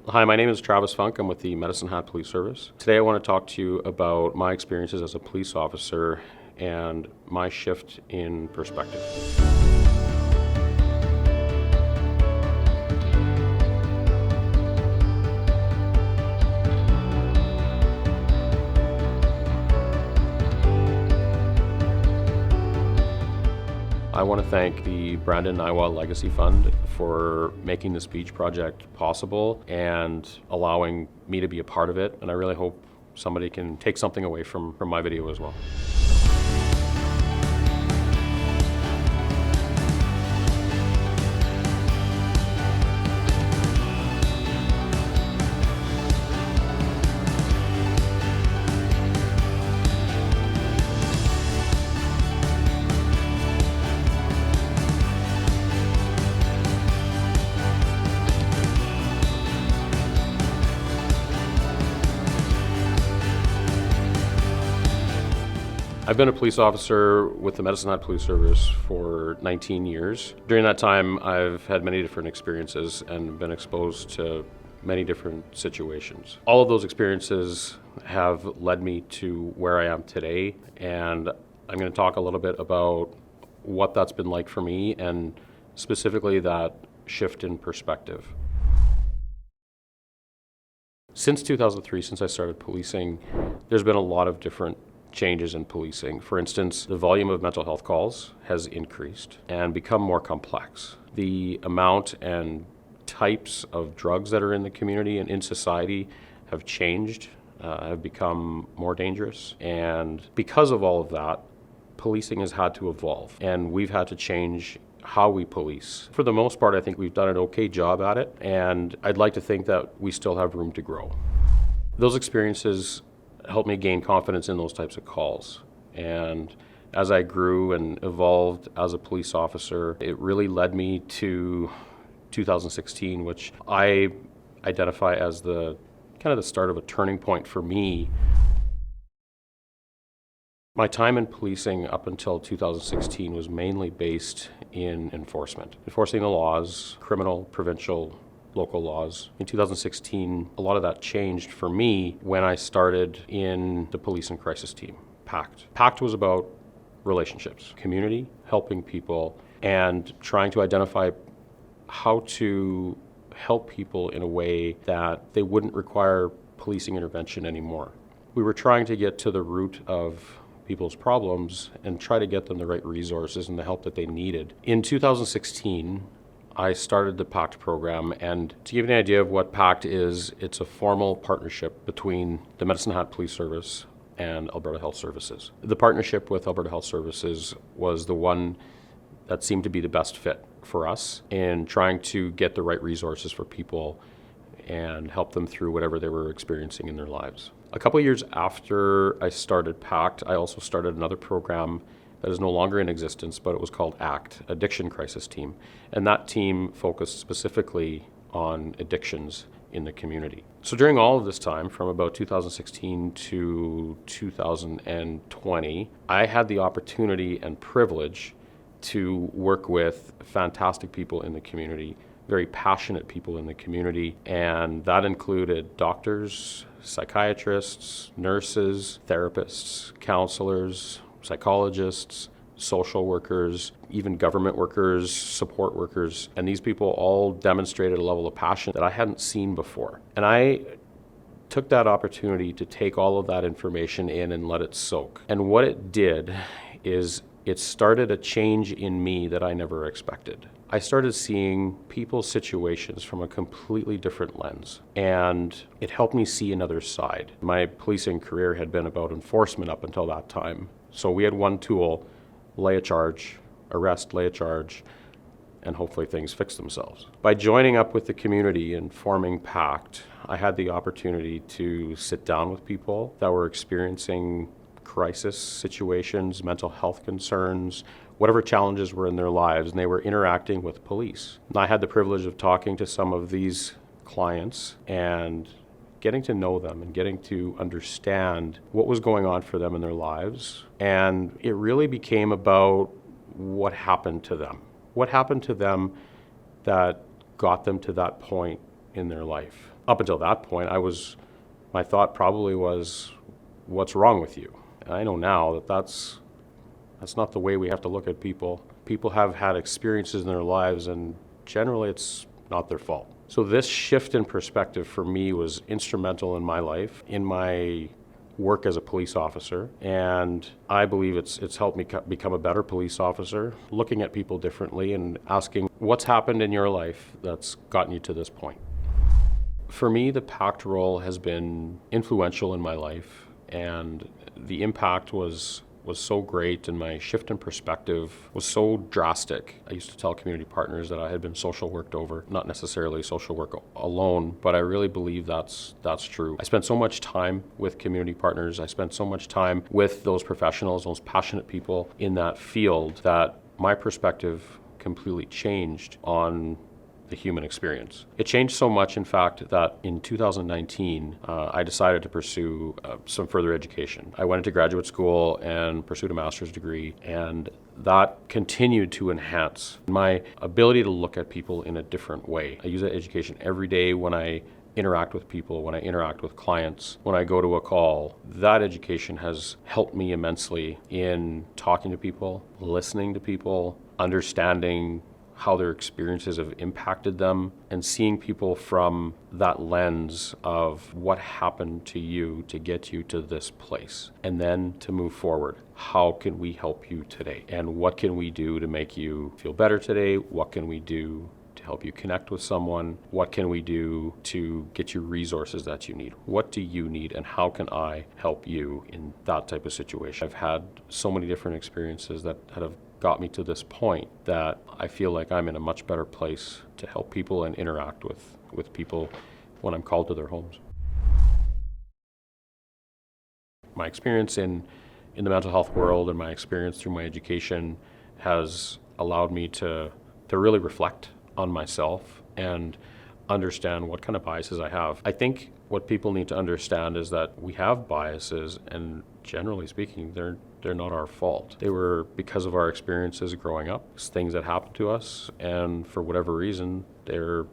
Hi, my name is Travis Funk. I'm with the Medicine Hat Police Service. Today I want to talk to you about my experiences as a police officer and my shift in perspective. I want to thank the Brandon Niwa Legacy Fund for making this Beej Project possible and allowing me to be a part of it. And I really hope somebody can take something away from my video as well. I've been a police officer with the Medicine Hat Police Service for 19 years. During that time, I've had many different experiences and been exposed to many different situations. All of those experiences have led me to where I am today, and I'm going to talk a little bit about what that's been like for me and specifically that shift in perspective. Since 2003, since I started policing, there's been a lot of different changes in policing. For instance, the volume of mental health calls has increased and become more complex. The amount and types of drugs that are in the community and in society have changed, have become more dangerous. And because of all of that, policing has had to evolve, and we've had to change how we police. For the most part, I think we've done an okay job at it, and I'd like to think that we still have room to grow. Those experiences helped me gain confidence in those types of calls. And as I grew and evolved as a police officer, it really led me to 2016, which I identify as the start of a turning point for me. My time in policing up until 2016 was mainly based in enforcement, enforcing the laws, criminal, provincial, local laws. In 2016, a lot of that changed for me when I started in the police and crisis team, PACT. PACT was about relationships, community, helping people, and trying to identify how to help people in a way that they wouldn't require policing intervention anymore. We were trying to get to the root of people's problems and try to get them the right resources and the help that they needed. In 2016, I started the PACT program, and to give you an idea of what PACT is, it's a formal partnership between the Medicine Hat Police Service and Alberta Health Services. The partnership with Alberta Health Services was the one that seemed to be the best fit for us in trying to get the right resources for people and help them through whatever they were experiencing in their lives. A couple of years after I started PACT, I also started another program that is no longer in existence, but it was called ACT, Addiction Crisis Team. And that team focused specifically on addictions in the community. So during all of this time, from about 2016 to 2020, I had the opportunity and privilege to work with fantastic people in the community, very passionate people in the community, and that included doctors, psychiatrists, nurses, therapists, counselors, psychologists, social workers, even government workers, support workers, and these people all demonstrated a level of passion that I hadn't seen before. And I took that opportunity to take all of that information in and let it soak. And what it did is it started a change in me that I never expected. I started seeing people's situations from a completely different lens, and it helped me see another side. My policing career had been about enforcement up until that time. So we had one tool: lay a charge, arrest, lay a charge, and hopefully things fix themselves. By joining up with the community and forming PACT, I had the opportunity to sit down with people that were experiencing crisis situations, mental health concerns, whatever challenges were in their lives, and they were interacting with police. And I had the privilege of talking to some of these clients and getting to know them and getting to understand what was going on for them in their lives. And it really became about what happened to them. What happened to them that got them to that point in their life. Up until that point, my thought probably was, what's wrong with you? And I know now that that's not the way we have to look at people. People have had experiences in their lives, and generally it's not their fault. So this shift in perspective for me was instrumental in my life, in my work as a police officer, and I believe it's helped me become a better police officer, looking at people differently and asking what's happened in your life that's gotten you to this point. For me, the PACT role has been influential in my life, and the impact was so great, and my shift in perspective was so drastic. I used to tell community partners that I had been social worked over, not necessarily social work alone, but I really believe that's true. I spent so much time with community partners. I spent so much time with those professionals, those passionate people in that field, that my perspective completely changed on the human experience. It changed so much, in fact, that in 2019, I decided to pursue some further education. I went into graduate school and pursued a master's degree, and that continued to enhance my ability to look at people in a different way. I use that education every day when I interact with people, when I interact with clients, when I go to a call. That education has helped me immensely in talking to people, listening to people, understanding how their experiences have impacted them, and seeing people from that lens of what happened to you to get you to this place, and then to move forward. How can we help you today? And what can we do to make you feel better today? What can we do to help you connect with someone? What can we do to get you resources that you need? What do you need, and how can I help you in that type of situation? I've had so many different experiences that have got me to this point that I feel like I'm in a much better place to help people and interact with people when I'm called to their homes. My experience in the mental health world and my experience through my education has allowed me to really reflect on myself and understand what kind of biases I have. I think what people need to understand is that we have biases, and generally speaking, they're not our fault. They were because of our experiences growing up, things that happened to us, and for whatever reason, they're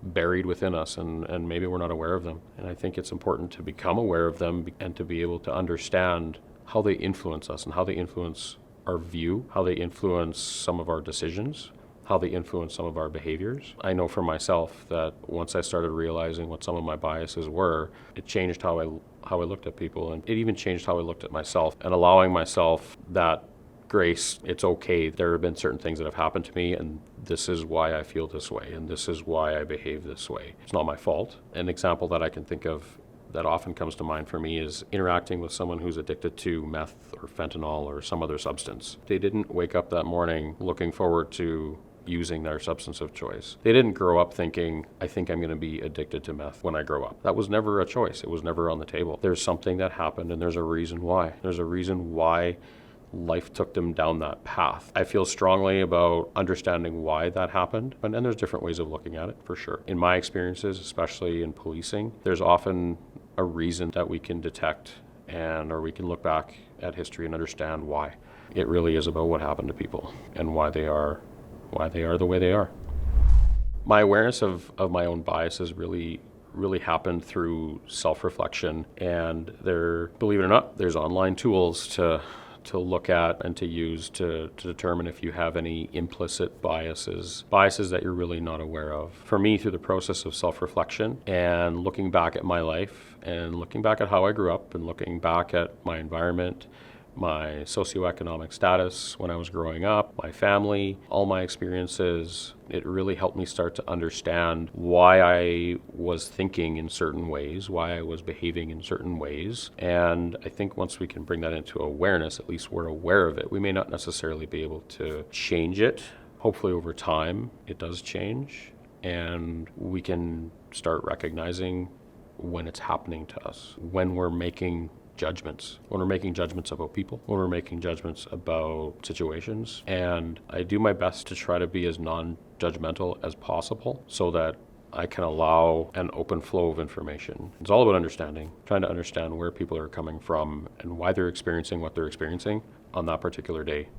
buried within us, and maybe we're not aware of them. And I think it's important to become aware of them and to be able to understand how they influence us and how they influence our view, how they influence some of our decisions, how they influence some of our behaviors. I know for myself that once I started realizing what some of my biases were, it changed how I looked at people, and it even changed how I looked at myself, and allowing myself that grace. It's okay. There have been certain things that have happened to me, and this is why I feel this way, and this is why I behave this way. It's not my fault. An example that I can think of that often comes to mind for me is interacting with someone who's addicted to meth or fentanyl or some other substance. They didn't wake up that morning looking forward to using their substance of choice. They didn't grow up thinking, I think I'm going to be addicted to meth when I grow up. That was never a choice. It was never on the table. There's something that happened, and there's a reason why. There's a reason why life took them down that path. I feel strongly about understanding why that happened, and there's different ways of looking at it, for sure. In my experiences, especially in policing, there's often a reason that we can detect or we can look back at history and understand why. It really is about what happened to people and why they are the way they are. My awareness of my own biases really happened through self-reflection, and believe it or not, there's online tools to look at and to use to determine if you have any implicit biases that you're really not aware of. For me, through the process of self-reflection and looking back at my life and looking back at how I grew up and looking back at my environment, my socioeconomic status when I was growing up, my family, all my experiences, it really helped me start to understand why I was thinking in certain ways, why I was behaving in certain ways. And I think once we can bring that into awareness, at least we're aware of it. We may not necessarily be able to change it. Hopefully over time it does change, and we can start recognizing when it's happening to us, when we're making judgments about people, when we're making judgments about situations. And I do my best to try to be as non-judgmental as possible so that I can allow an open flow of information. It's all about understanding, trying to understand where people are coming from and why they're experiencing what they're experiencing on that particular day.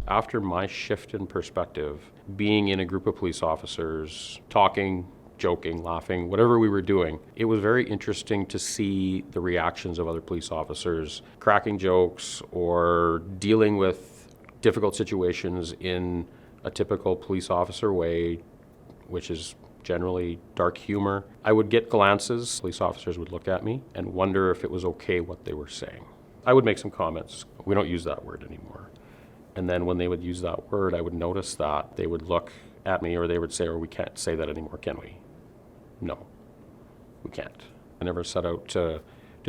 After my shift in perspective, being in a group of police officers, talking joking, laughing, whatever we were doing. It was very interesting to see the reactions of other police officers, cracking jokes or dealing with difficult situations in a typical police officer way, which is generally dark humor. I would get glances. Police officers would look at me and wonder if it was okay what they were saying. I would make some comments. We don't use that word anymore. And then when they would use that word, I would notice that they would look at me or they would say, "Oh, we can't say that anymore, can we?" No, we can't. I never set out to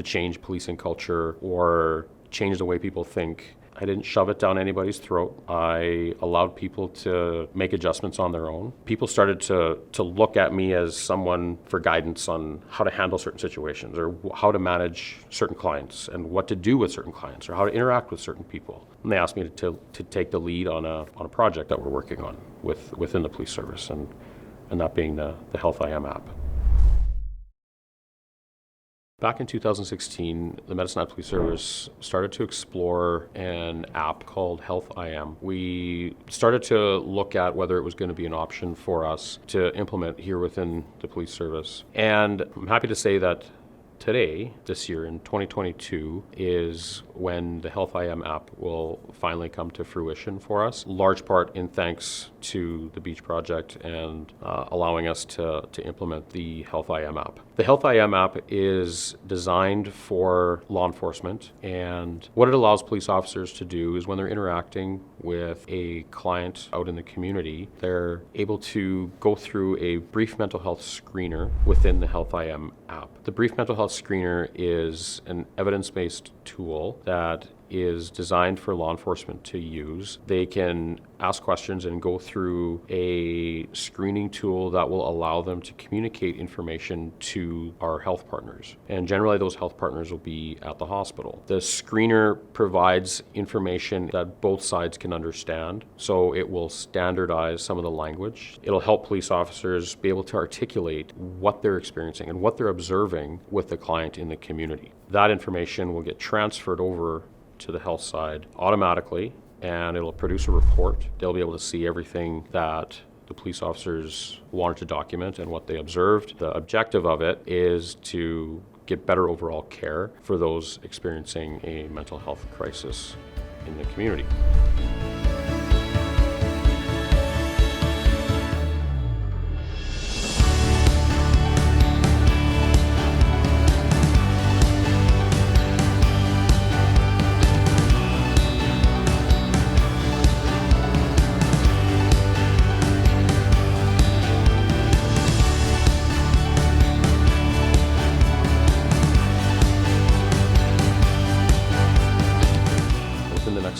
change policing culture or change the way people think. I didn't shove it down anybody's throat. I allowed people to make adjustments on their own. People started to look at me as someone for guidance on how to handle certain situations or how to manage certain clients and what to do with certain clients or how to interact with certain people. And they asked me to take the lead on a project that we're working on within the police service, and that being the Health IM app. Back in 2016, the Medicine Hat Police Service started to explore an app called Health IM. We started to look at whether it was going to be an option for us to implement here within the police service. And I'm happy to say that today, this year in 2022, is when the Health IM app will finally come to fruition for us, large part in thanks to the Beej Project and allowing us to implement the Health IM app. The Health IM app is designed for law enforcement, and what it allows police officers to do is when they're interacting with a client out in the community, they're able to go through a brief mental health screener within the Health IM app. The brief mental health screener is an evidence-based tool that is designed for law enforcement to use. They can ask questions and go through a screening tool that will allow them to communicate information to our health partners. And generally those health partners will be at the hospital. The screener provides information that both sides can understand, so it will standardize some of the language. It'll help police officers be able to articulate what they're experiencing and what they're observing with the client in the community. That information will get transferred over to the health side automatically, and it'll produce a report. They'll be able to see everything that the police officers wanted to document and what they observed. The objective of it is to get better overall care for those experiencing a mental health crisis in the community.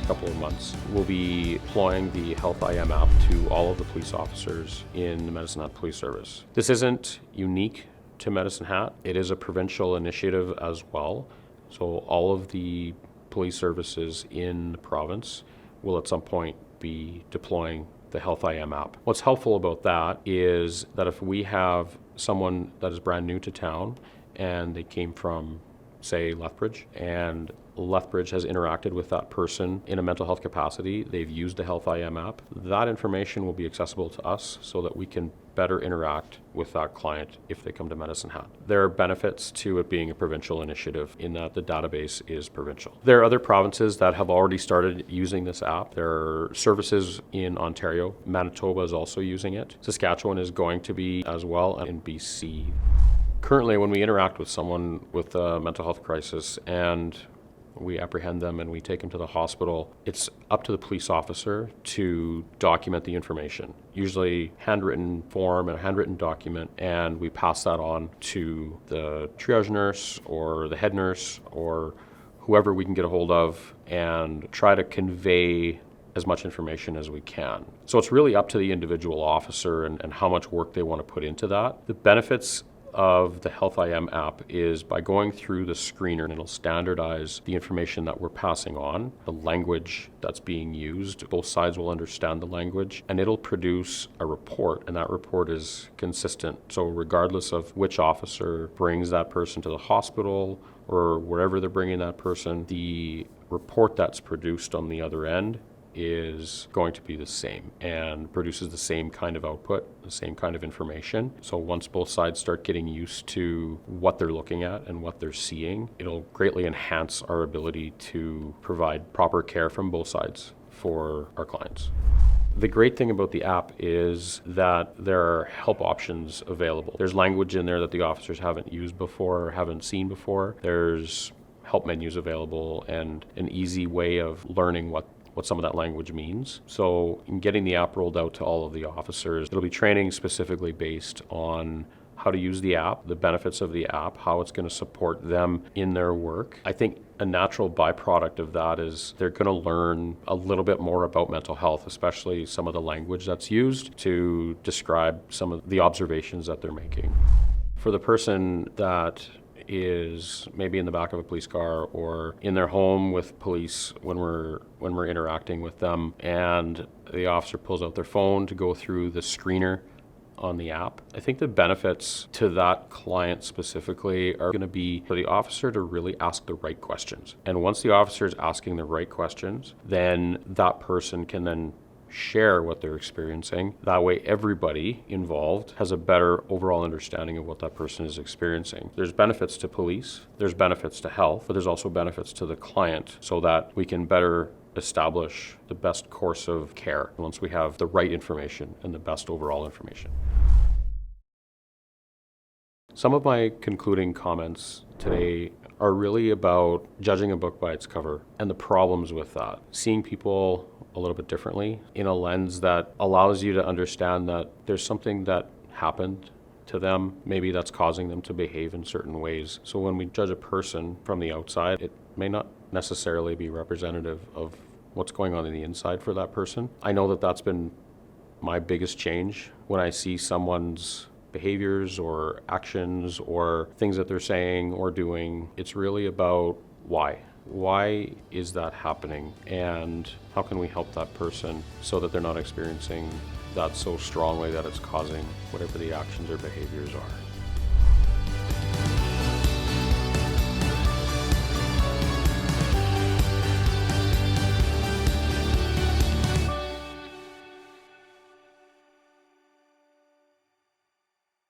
Couple of months, we'll be deploying the Health IM app to all of the police officers in the Medicine Hat Police Service. This isn't unique to Medicine Hat. It is a provincial initiative as well. So all of the police services in the province will at some point be deploying the Health IM app. What's helpful about that is that if we have someone that is brand new to town and they came from, say, Lethbridge, and Lethbridge has interacted with that person in a mental health capacity, they've used the Health IM app, that information will be accessible to us so that we can better interact with that client if they come to Medicine Hat. There are benefits to it being a provincial initiative in that the database is provincial. There are other provinces that have already started using this app. There are services in Ontario. Manitoba is also using it. Saskatchewan is going to be as well, and in BC. Currently, when we interact with someone with a mental health crisis and we apprehend them and we take them to the hospital, it's up to the police officer to document the information, usually handwritten form and a handwritten document, and we pass that on to the triage nurse or the head nurse or whoever we can get a hold of and try to convey as much information as we can. So it's really up to the individual officer and how much work they want to put into that. The benefits of the Health IM app is by going through the screener, and it'll standardize the information that we're passing on, the language that's being used. Both sides will understand the language, and it'll produce a report, and that report is consistent. So regardless of which officer brings that person to the hospital or wherever they're bringing that person, the report that's produced on the other end is going to be the same and produces the same kind of output, the same kind of information. So once both sides start getting used to what they're looking at and what they're seeing, it'll greatly enhance our ability to provide proper care from both sides for our clients. The great thing about the app is that there are help options available. There's language in there that the officers haven't used before or haven't seen before. There's help menus available and an easy way of learning what some of that language means. So in getting the app rolled out to all of the officers, it'll be training specifically based on how to use the app, the benefits of the app, how it's going to support them in their work. I think a natural byproduct of that is they're going to learn a little bit more about mental health, especially some of the language that's used to describe some of the observations that they're making. For the person that is maybe in the back of a police car or in their home with police when we're interacting with them, and the officer pulls out their phone to go through the screener on the app. I think the benefits to that client specifically are going to be for the officer to really ask the right questions. And once the officer is asking the right questions, then that person can then share what they're experiencing. That way everybody involved has a better overall understanding of what that person is experiencing. There's benefits to police, there's benefits to health, but there's also benefits to the client so that we can better establish the best course of care once we have the right information and the best overall information. Some of my concluding comments today are really about judging a book by its cover and the problems with that. Seeing people a little bit differently in a lens that allows you to understand that there's something that happened to them, maybe that's causing them to behave in certain ways. So when we judge a person from the outside, it may not necessarily be representative of what's going on in the inside for that person. I know that that's been my biggest change when I see someone's behaviors or actions or things that they're saying or doing. It's really about why. Why is that happening? And how can we help that person so that they're not experiencing that so strongly that it's causing whatever the actions or behaviors are?